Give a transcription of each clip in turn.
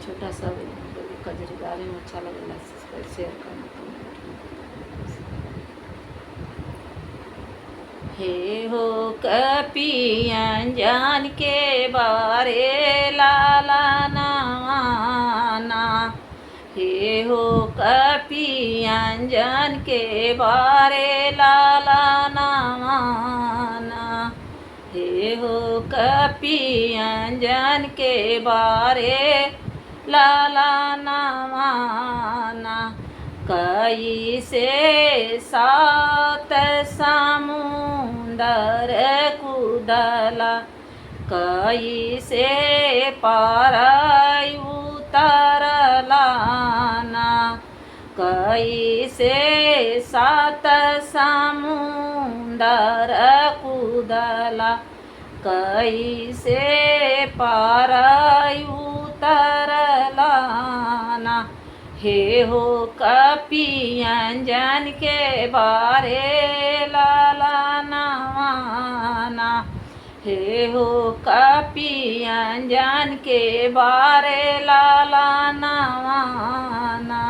छोटा सा कजरी बारे में अच्छा लगेगा शेयर करना कमेंट। हे हो कपियन जान के बारे लाला नाना, हे हो कपियन जान के बारे लाला नाना, हे हो कपियन जान के बारे लाला नाना। कैसे सात समुंदर कुदला, कैसे पार उतरला ना, कैसे सात समुंदर कुदला, कैसे पार उतरला ना। हे हो कपियन जान के बारे लाला नाना, हे हो कपियन जान के बारे लाला नाना।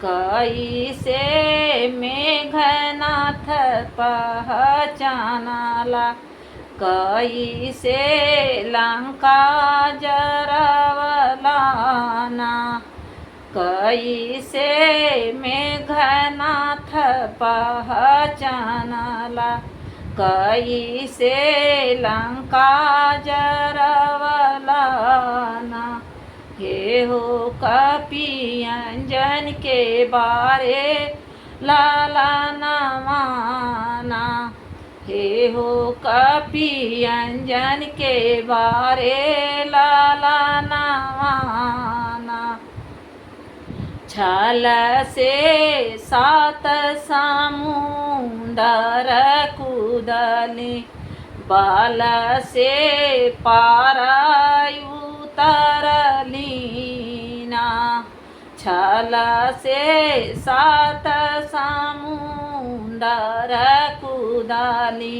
कैसे मेघनाथ पहचानला, कैसे लंका जरवला ना, कैसे मेघनाथ पहचानला, कैसे लंका जरवला ना। हे हो कपियन जान के बारे लाला नाना, हे हो कपियन जान के बारे लाला नाना। छल से सात समुंदर कुदली, बाल से पार उतरली ना, छल से सात समुंदर कुदली,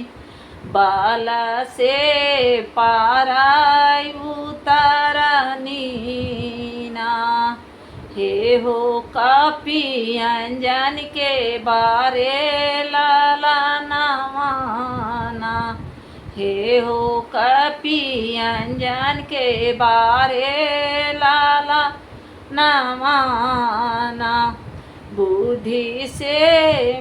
बाल से पार उतरनी ना। हे हो कपियन जान के बारे लाला नाना, हे हो कपियन जान के बारे लाला नाना। बुद्धि से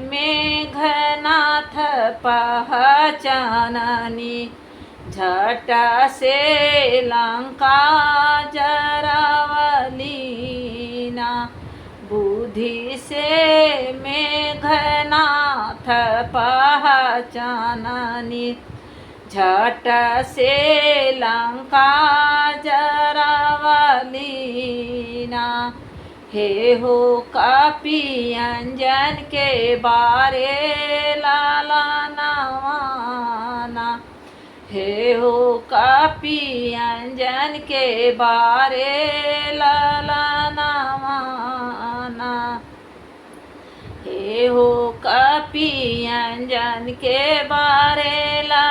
मेघनाथ पहचाननी, झट से लंका जरवली ना, बुद्धि से मेघनाथ पहचाननी, झट से लंका जरवली ना। हे हो कपियन जान के बारे लाला नाना, हे हो कपियन जान के बारे लाला नाना, हे हो कपियन जान के बारे ला